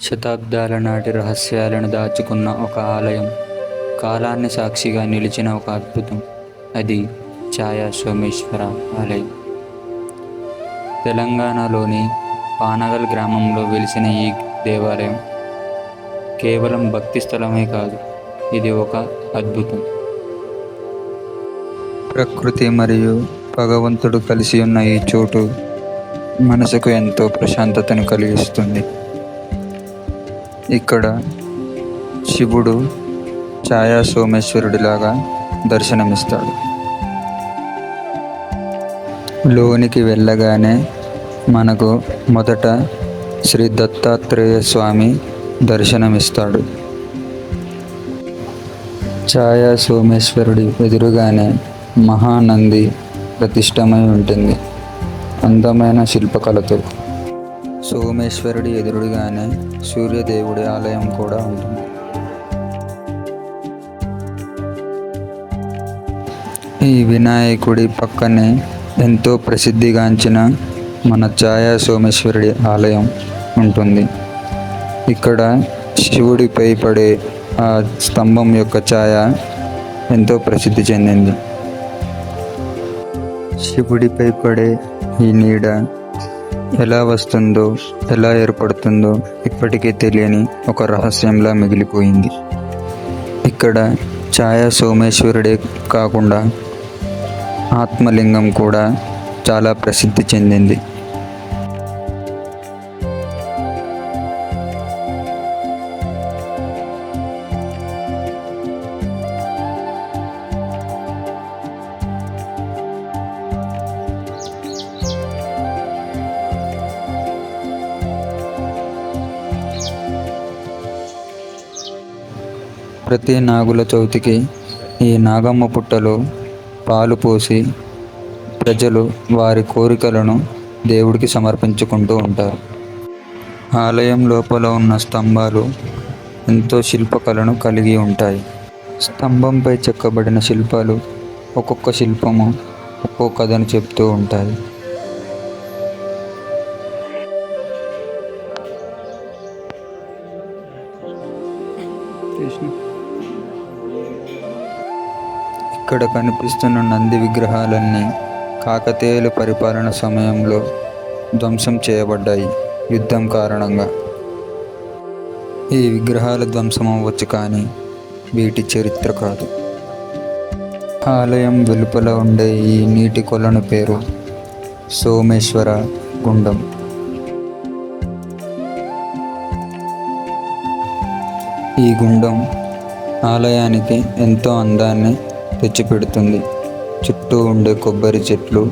శతాబ్దాల నాటి రహస్యాలను దాచుకున్న ఒక ఆలయం, కాలాన్ని సాక్షిగా నిలిచిన ఒక అద్భుతం. అది ఛాయా సోమేశ్వర ఆలయం. తెలంగాణలోని పానగల్ గ్రామంలో వెలిసిన ఈ దేవాలయం కేవలం భక్తి స్థలమే కాదు, ఇది ఒక అద్భుతం. ప్రకృతి మరియు భగవంతుడు కలిసి ఉన్న ఈ చోటు మనసుకు ఎంతో ప్రశాంతతను కలిగిస్తుంది. ఇక్కడ శివుడు ఛాయా సోమేశ్వరుడిలాగా దర్శనమిస్తాడు. లోనికి వెళ్ళగానే మనకు మొదట శ్రీ దత్తాత్రేయ స్వామి దర్శనమిస్తాడు. ఛాయా సోమేశ్వరుడి ఎదురుగానే మహానంది ప్రతిష్టమై ఉంటుంది, అందమైన శిల్పకళతో. సోమేశ్వరుడి ఎదురుగానే సూర్యదేవుడి ఆలయం కూడా ఉంటుంది. ఈ వినాయకుడి పక్కనే ఎంతో ప్రసిద్ధిగాంచిన మన ఛాయా సోమేశ్వరుడి ఆలయం ఉంటుంది. ఇక్కడ శివుడిపై పడే ఆ స్తంభం యొక్క ఛాయ ఎంతో ప్రసిద్ధి చెందింది. శివుడిపై పడే ఈ నీడ ఎలా వస్తుందో, ఎలా ఏర్పడుతుందో ఇప్పటికీ తెలియని ఒక రహస్యంలా మిగిలిపోయింది. ఇక్కడ ఛాయా సోమేశ్వరుడే కాకుండా ఆత్మలింగం కూడా చాలా ప్రసిద్ధి చెందింది. ప్రతి నాగుల చవితికి ఈ నాగమ్మ పుట్టలో పాలు పోసి ప్రజలు వారి కోరికలను దేవుడికి సమర్పించుకుంటూ ఉంటారు. ఆలయం లోపల ఉన్న స్తంభాలు ఎంతో శిల్పకళను కలిగి ఉంటాయి. స్తంభంపై చెక్కబడిన శిల్పాలు ఒక్కొక్క శిల్పము ఒక్కో కథను చెప్తూ ఉంటాయి. ఇక్కడ కనిపిస్తున్న నంది విగ్రహాలన్నీ కాకతీయుల పరిపాలన సమయంలో ధ్వంసం చేయబడ్డాయి యుద్ధం కారణంగా. ఈ విగ్రహాల ధ్వంసం అవ్వచ్చు, కానీ వీటి చరిత్ర కాదు. ఆలయం వెలుపల ఉండే ఈ నీటి కొలను పేరు సోమేశ్వర గుండం. ఈ గుండం ఆలయానికి ఎంతో అందాన్ని తెచ్చిపెడుతుంది. చుట్టూ ఉండే కొబ్బరి చెట్లు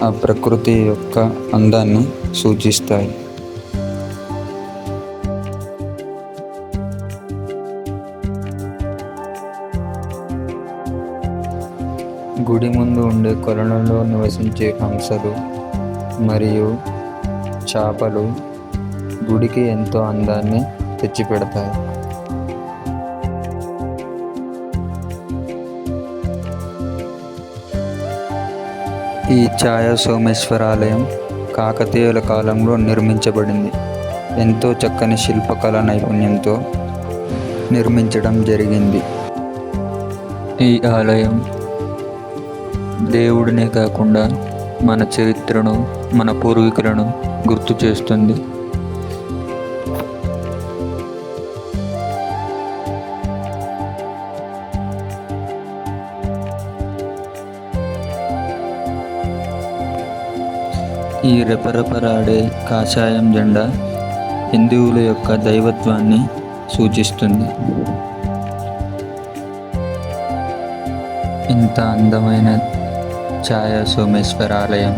ఆ ప్రకృతి యొక్క అందాన్ని సూచిస్తాయి. గుడి ముందు ఉండే కొలనులో నివసించే హంసలు మరియు చేపలు గుడికి ఎంతో అందాన్ని తెచ్చిపెడతాయి. ఈ ఛాయా సోమేశ్వర ఆలయం కాకతీయుల కాలంలో నిర్మించబడింది. ఎంతో చక్కని శిల్పకళా నైపుణ్యంతో నిర్మించడం జరిగింది. ఈ ఆలయం దేవుడినే కాకుండా మన చరిత్రను, మన పూర్వీకులను గుర్తు చేస్తుంది. ఈ రెపరెపలాడే కాషాయం జెండా హిందువుల యొక్క దైవత్వాన్ని సూచిస్తుంది. ఇంత అందమైన ఛాయా సోమేశ్వర ఆలయం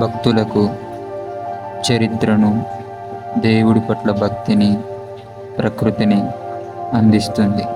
భక్తులకు చరిత్రను, దేవుడి పట్ల భక్తిని, ప్రకృతిని అందిస్తుంది.